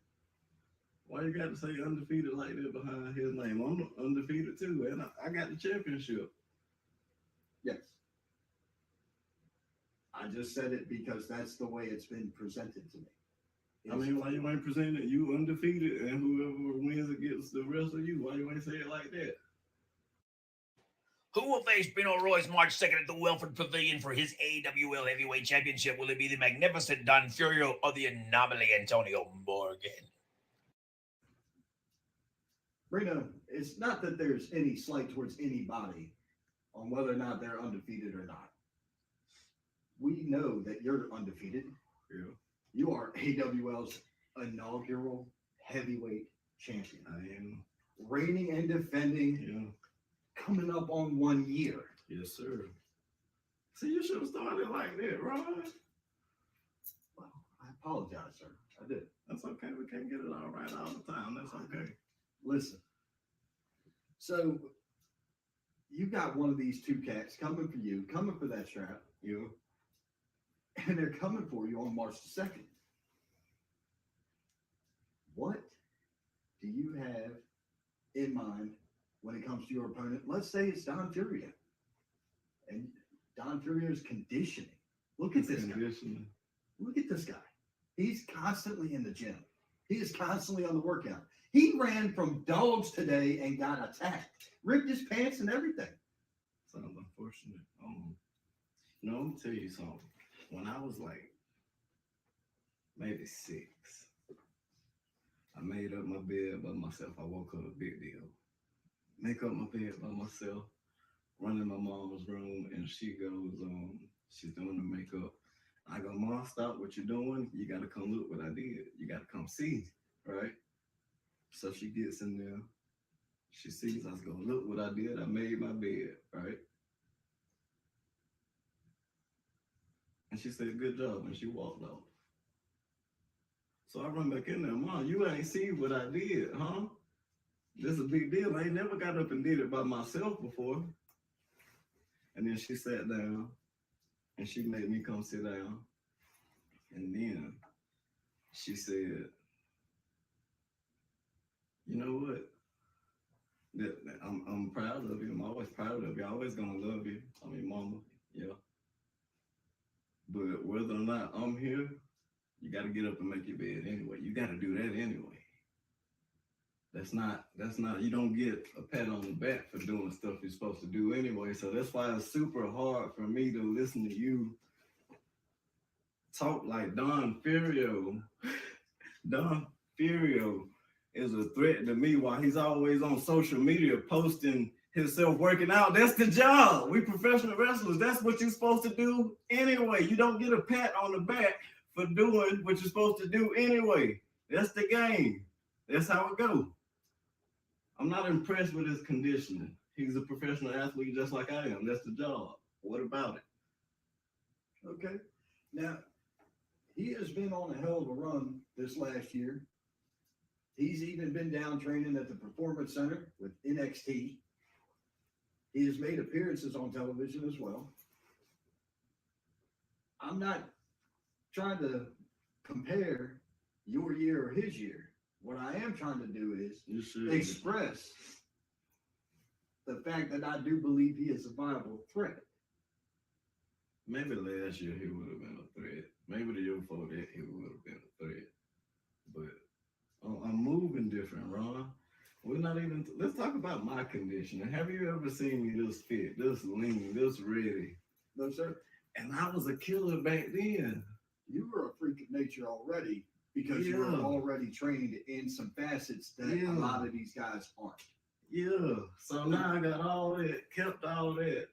Why you got to say undefeated like that behind his name? I'm undefeated too, and I got the championship. Yes. I just said it because that's the way it's been presented to me. Why you ain't presenting you undefeated and whoever wins against the rest of you? Why you ain't say it like that? Who will face Brino Royce March 2nd at the Welford Pavilion for his AWL Heavyweight Championship? Will it be the magnificent Don Furio or the anomaly Antonio Morgan? Brino, it's not that there's any slight towards anybody on whether or not they're undefeated or not. We know that you're undefeated. Yeah. You are AWL's inaugural heavyweight champion. I am. Reigning and defending. Yeah. Coming up on 1 year. Yes, sir. See, you should have started like that, Ron. Well, I apologize, sir. I did. That's okay. We can't get it all right all the time. That's okay. Listen. So you got one of these two cats coming for you, coming for that strap, Yeah. and they're coming for you on March the 2nd. What do you have in mind when it comes to your opponent? Let's say it's Don Furio. And Don Furio's conditioning. Look at this guy. Look at this guy. He's constantly in the gym. He is constantly on the workout. He ran from dogs today and got attacked. Ripped his pants and everything. Sounds unfortunate. No, I'm gonna tell you something. When I was like maybe 6, I made up my bed by myself. I woke up a big deal. Make up my bed by myself, run in my mom's room, and she goes, she's doing the makeup. I go, Mom, stop what you're doing. You gotta come look what I did. You gotta come see, right? So she gets in there. She sees us go, look what I did. I made my bed, right? And she said, good job. And she walked off. So I run back in there, Mom, you ain't seen what I did, huh? This is a big deal. I ain't never got up and did it by myself before. And then she sat down and she made me come sit down. And then she said, you know what? I'm proud of you. I'm always proud of you. I'm always gonna love you. I mean, Mama, yeah. But whether or not I'm here, you got to get up and make your bed anyway. You got to do that anyway. That's not, you don't get a pat on the back for doing stuff you're supposed to do anyway. So that's why it's super hard for me to listen to you talk like Don Furio. Don Furio is a threat to me while he's always on social media posting himself working out. That's the job. We professional wrestlers. That's what you're supposed to do anyway. You don't get a pat on the back for doing what you're supposed to do anyway. That's the game. That's how it goes. I'm not impressed with his conditioning. He's a professional athlete just like I am. That's the job. What about it? Okay. Now, he has been on a hell of a run this last year. He's even been down training at the Performance Center with NXT. He has made appearances on television as well. I'm not trying to compare your year or his year. What I am trying to do is express the fact that I do believe he is a viable threat. Maybe last year he would have been a threat. Maybe the year before that he would have been a threat. But I'm moving different, Ron. We're not even, let's talk about my conditioning. Have you ever seen me this fit, this lean, this ready? No, sir. And I was a killer back then. You were a freak of nature already because you were already trained in some facets that a lot of these guys aren't. Yeah. So now I got all that, kept all that.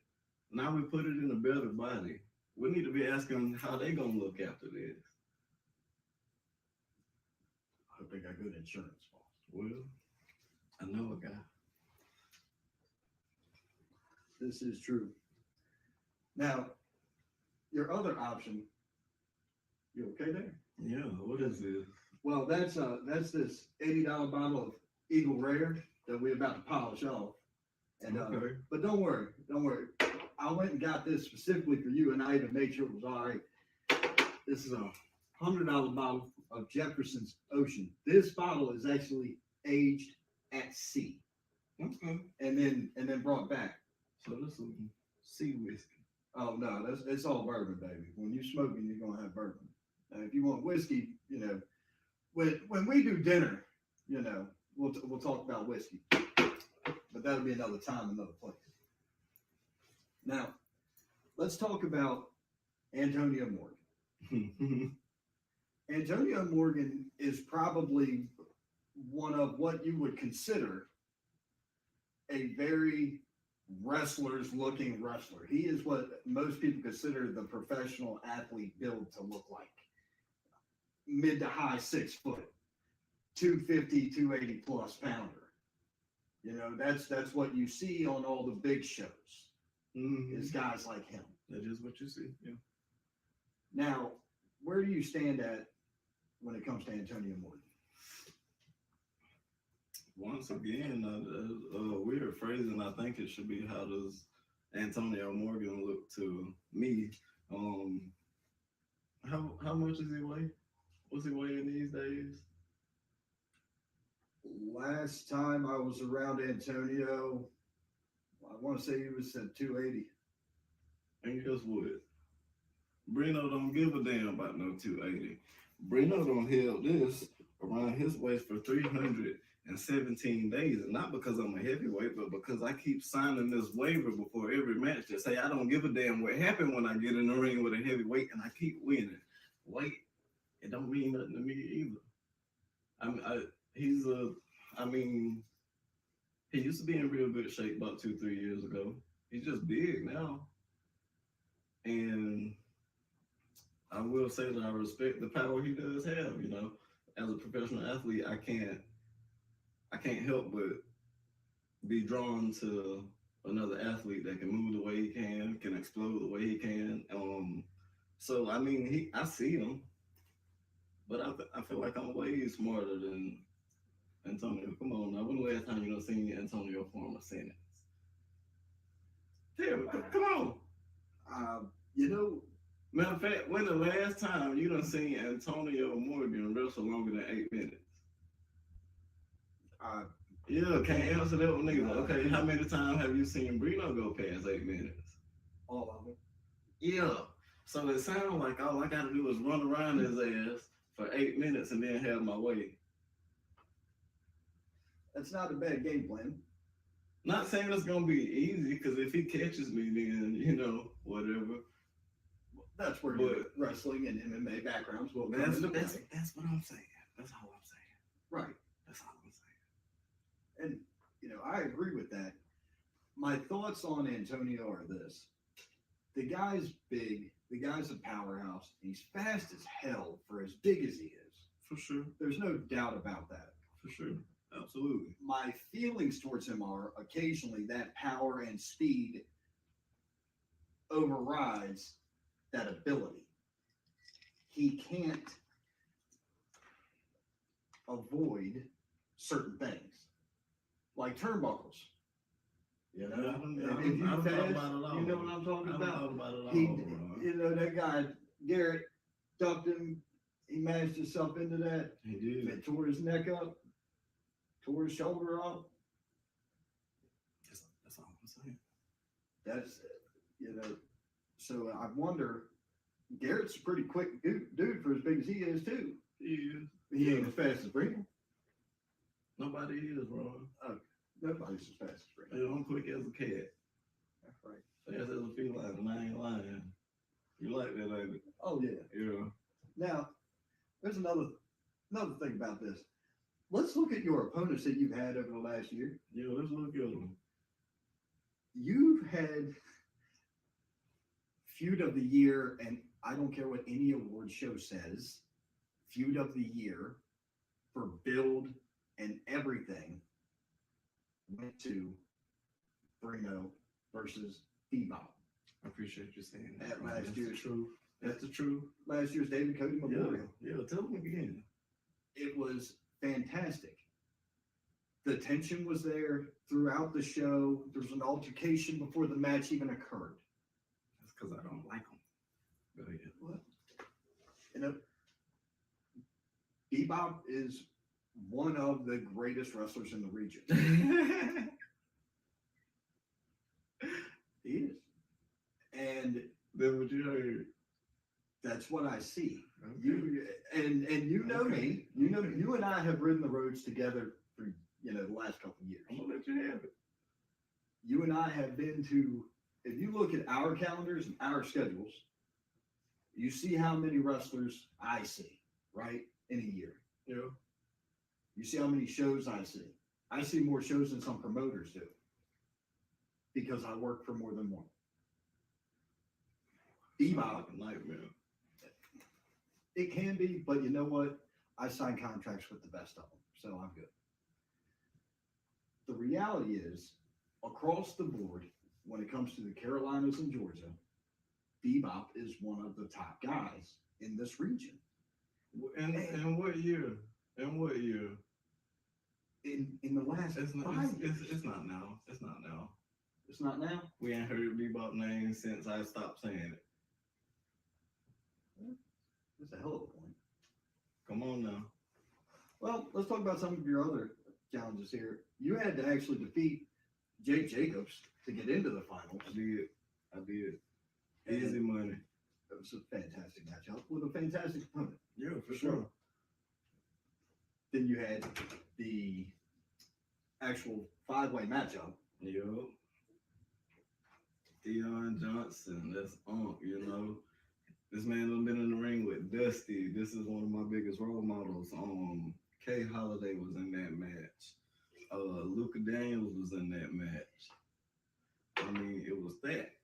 Now we put it in a better body. We need to be asking how they gonna look after this. I hope they got good insurance. Well, I know a guy. This is true. Now, your other option, you okay there? Yeah, what is this? Well, that's this $80 bottle of Eagle Rare that we're about to polish off. And Okay. But don't worry. I went and got this specifically for you, and I even made sure it was all right. This is a $100 bottle of Jefferson's Ocean. This bottle is actually aged at sea. Okay. And then brought back. So this is sea whiskey. Oh no, it's all bourbon, baby. When you're smoking, you're gonna have bourbon. Now, if you want whiskey, when we do dinner, we'll talk about whiskey, but that'll be another time, another place. Now, let's talk about Antonio Morgan. Antonio Morgan is probably one of what you would consider a very wrestler's looking wrestler. He is what most people consider the professional athlete build to look like. Mid to high 6 foot, 250, 280 plus pounder. That's what you see on all the big shows. Is guys like him. That is what you see. Yeah. Now, where do you stand at when it comes to Antonio Morgan? once again, weird phrasing. I think it should be, how does Antonio Morgan look to me? Um, how much is he weigh? What's he weighing these days? Last time I was around Antonio, I want to say he was at 280. And guess what? Brino don't give a damn about no 280. Brino don't held this around his waist for 317 days, and not because I'm a heavyweight, but because I keep signing this waiver before every match that say I don't give a damn what happened when I get in the ring with a heavyweight, and I keep winning. Weight, it don't mean nothing to me either. I mean, he used to be in real good shape about 2-3 years ago. He's just big now, and I will say that I respect the power he does have. You know, as a professional athlete, I can't help but be drawn to another athlete that can move the way he can explode the way he can. So I mean, I see him, but I feel like I'm way smarter than Antonio. Come on now, when the last time you done seen Antonio form a sentence? Tell me, come on. You know, Matter of fact, when the last time you done seen Antonio Morgan wrestle longer than 8 minutes? Yeah, can't answer that one either. Okay, how many times have you seen Brino go past 8 minutes? all of them. Yeah. So it sounds like all I gotta do is run around his ass for 8 minutes and then have my way. That's not a bad game plan. Not saying it's gonna be easy, because if he catches me, then whatever. That's where wrestling and MMA backgrounds will come into play. That's what I'm saying. That's all I'm saying. Right. That's all I'm saying. And, I agree with that. My thoughts on Antonio are this. The guy's big. The guy's a powerhouse. He's fast as hell for as big as he is. For sure. There's no doubt about that. For sure. Absolutely. My feelings towards him are occasionally that power and speed overrides that ability. He can't avoid certain things, like turnbuckles. I If don't you thought fast, about it all. you know what I'm talking I about. thought about it all. He, that guy Garrett ducked him. He mashed himself into that. He did. And tore his neck up, tore his shoulder off. That's all I'm saying. That's So I wonder. Garrett's a pretty quick dude for as big as he is too. He is. He ain't as fast as Brino. Nobody is, bro. Nobody's as fast as Brino. I'm quick as a cat. That's right. Fast as a feline, and I ain't lying. You like that, ain't it? Oh yeah. Yeah. Now, there's another thing about this. Let's look at your opponents that you've had over the last year. Yeah, let's look at them. You've had feud of the year, and I don't care what any award show says, feud of the year for build and everything went to Brino versus Bebop. I appreciate you saying that. That last That's year. the truth. That's the truth. Last year's David Cody Memorial. Yeah, tell them again. It was fantastic. The tension was there throughout the show. There was an altercation before the match even occurred. That's because I don't like them. Go ahead. What? Bebop is one of the greatest wrestlers in the region. He is. And Then what you heard. that's what I see. Okay. You know Okay. me. You and I have ridden the roads together for the last couple of years. I'm gonna let you have it. You and I have been to. If you look at our calendars and our schedules, you see how many wrestlers I see, right, in a year. Yeah. You see how many shows I see. I see more shows than some promoters do because I work for more than one. Bebop, like a nightmare. it can be, but you know what? I sign contracts with the best of them, so I'm good. The reality is, across the board, when it comes to the Carolinas and Georgia, Bebop is one of the top guys in this region. And what year? And what year in the last It's not, 5 years. it's not now. It's not now. It's not now. We ain't heard Bebop name since I stopped saying it. That's a hell of a point. Come on now. Well, let's talk about some of your other challenges here. You had to actually defeat Jake Jacobs to get into the finals. I did. Easy money. It was a fantastic matchup with a fantastic opponent. Yeah, for sure. Then you had the actual 5-way matchup. Yep. Deion Johnson, that's you know. This man has been in the ring with Dusty. This is one of my biggest role models. Kay Holiday was in that match. Luka Daniels was in that match. I mean, it was stacked.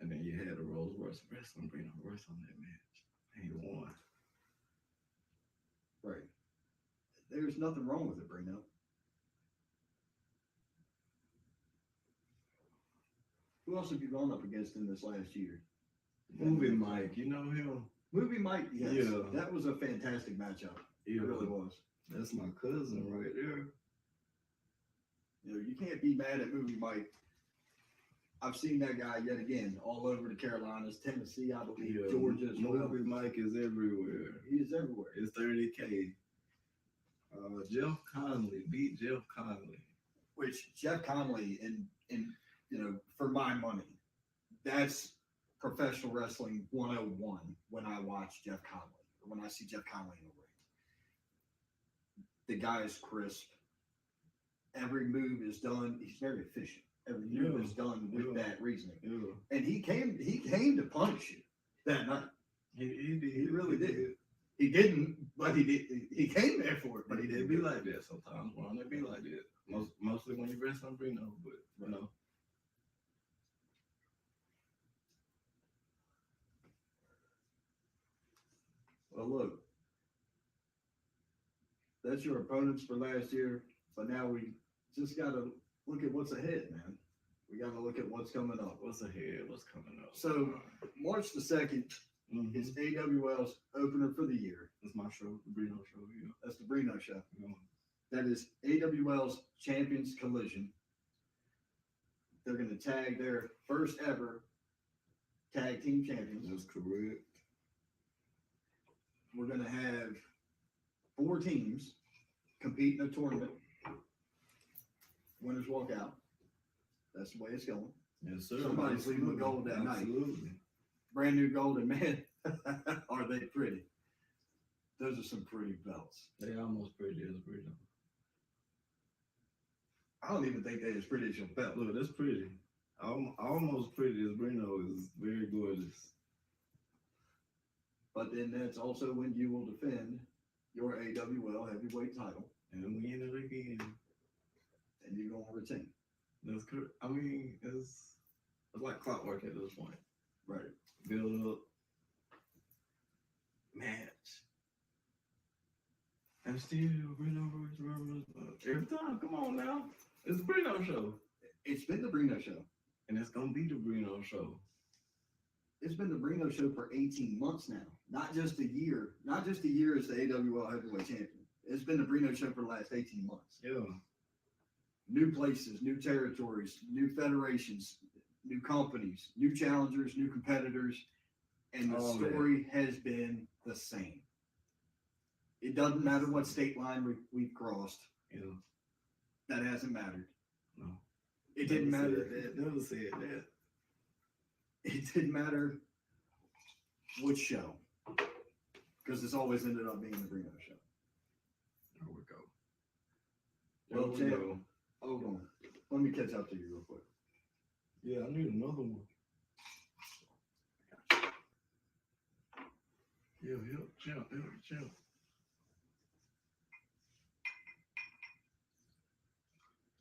And then you had the Rolls Royce Wrestling bring on Royce on that match. And he won. Right. There's nothing wrong with it, Brino. Who else have you gone up against in this last year? Movie Mike, you know him? Movie Mike, yes. Yeah. That was a fantastic matchup. It really was. That's my cousin right there. You know, you can't be mad at Movie Mike. I've seen that guy yet again all over the Carolinas, Tennessee, I believe, Georgia as well. Movie Mike is everywhere. He is everywhere. It's 30K. Jeff Conley beat Jeff Conley. Which Jeff Conley, in you know, for my money, that's professional wrestling 101 when I watch Jeff Conley, or when I see Jeff Conley in the ring. The guy is crisp. Every move is done. He's very efficient. Every move is done with that reasoning. Yeah. And he came to punish you that night. He did. He really did. He didn't, but he did. He came there for it, But he did be like that sometimes. Ron, it be like that. Mostly when you wrestle on Brino, but you know. Well, look, that's your opponents for last year. But now we just got to look at what's ahead, man. We got to look at what's coming up. What's ahead? What's coming up? So, March the 2nd is AWL's opener for the year. That's my show, the Brino show. Yeah. That's the Brino show. Yeah. That is AWL's Champions Collision. They're going to tag their first ever tag team champions. That's correct. We're going to have 4 teams compete in a tournament. Winners walk out. That's the way it's going. Yes, sir. Somebody's leaving with gold that night. Absolutely. Brand new gold, and man, are they pretty? Those are some pretty belts. They almost pretty as Brino. I don't even think they're as pretty as your belt. Look, that's pretty. Almost pretty as Brino is very gorgeous. But then that's also when you will defend your AWL heavyweight title, And win it again. and you're going to retain. That's correct. I mean, it's like clockwork at this point. Right. Build up, match, and still Brino every time. Come on now, it's the Brino show, It's been the Brino show. and it's gonna be the Brino show. It's been the Brino show for 18 months now. Not just a year. Not just a year as the AWL heavyweight champion. It's been the Brino show for the last 18 months. Yeah, New places, new territories, new federations, new companies, new challengers, new competitors, and the Oh, story has been the same. It doesn't matter what state line we've crossed. yeah. That hasn't mattered. No, It didn't Never matter. said that. Never said that. It didn't matter which show, because it's always ended up being the Brino show. There we go. Well, There we champ, go. hold on. Let me catch up to you real quick. Yeah, I need another one. Yeah, champ.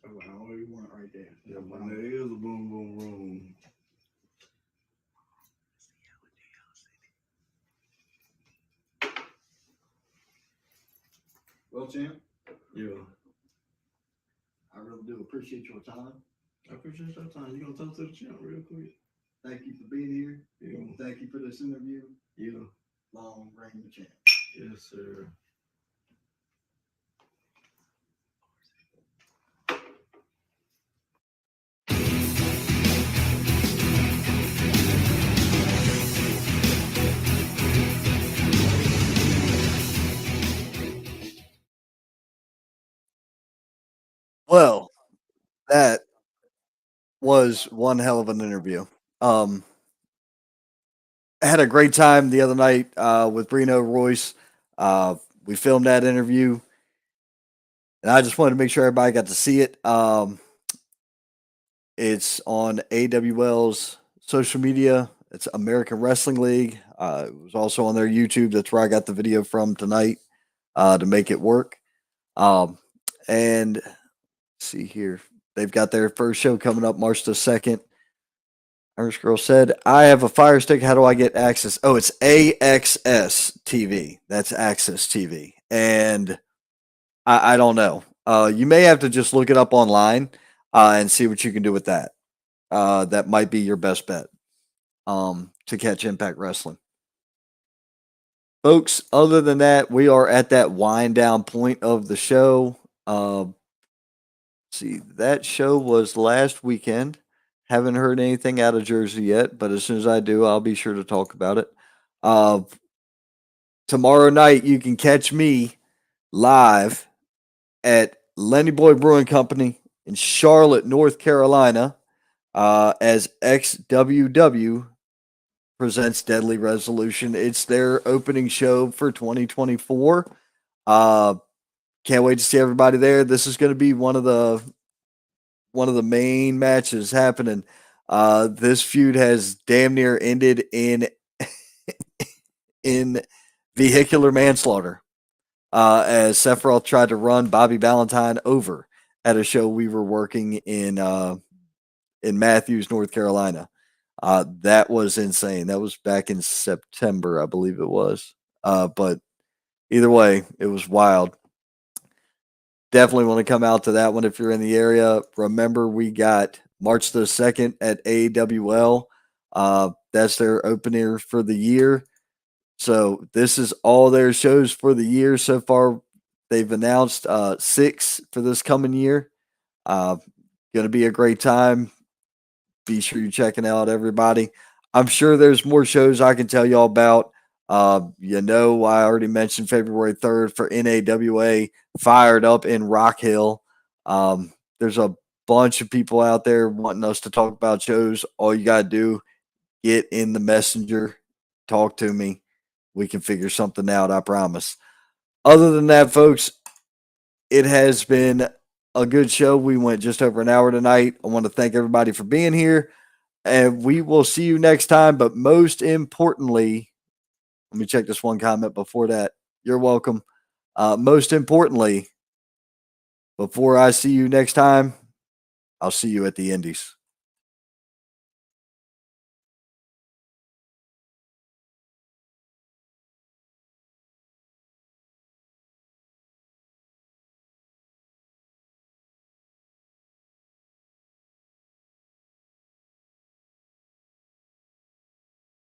Oh, I already want it right there. Yeah, when there is a boom, boom, room. Well, champ, Yeah, I really do appreciate your time. I appreciate your time. You gonna talk to the champ real quick? Thank you for being here. Yeah, Thank you for this interview. yeah. Long reign the champ. Yes, sir. Well, that was one hell of an interview. Um, I had a great time the other night with Brino Royce. We filmed that interview, and I just wanted to make sure everybody got to see it. It's on AWL's social media. It's American Wrestling League. It was also on their YouTube. That's where I got the video from tonight to make it work. And let's see here. They've got their first show coming up March the 2nd. Irish Girl said, I have a Fire Stick. How do I get access? Oh, it's AXS TV. That's Access TV. And I don't know. You may have to just look it up online and see what you can do with that. That might be your best bet to catch Impact Wrestling. Folks, other than that, we are at that wind down point of the show. See, that show was last weekend. Haven't heard anything out of Jersey yet, but as soon as I do, I'll be sure to talk about it. Tomorrow night, you can catch me live at Lenny Boy Brewing Company in Charlotte, North Carolina, as XWW presents Deadly Resolution. It's their opening show for 2024. Can't wait to see everybody there. This is going to be one of the main matches happening. This feud has damn near ended in vehicular manslaughter. As Sephiroth tried to run Bobby Valentine over at a show we were working in Matthews, North Carolina. That was insane. That was back in September, I believe it was. But either way, it was wild. Definitely want to come out to that one if you're in the area. Remember, we got March the 2nd at AWL. That's their opener for the year. So this is all their shows for the year so far. They've announced 6 for this coming year. Going to be a great time. Be sure you're checking out everybody. I'm sure there's more shows I can tell y'all about. I already mentioned February 3rd for NAWA Fired Up in Rock Hill. There's a bunch of people out there wanting us to talk about shows. All you got to do, get in the messenger, talk to me. We can figure something out, I promise. Other than that, folks, it has been a good show. We went just over an hour tonight. I want to thank everybody for being here, and we will see you next time. But most importantly, let me check this one comment before that. You're welcome. Most importantly, before I see you next time, I'll see you at the Indies.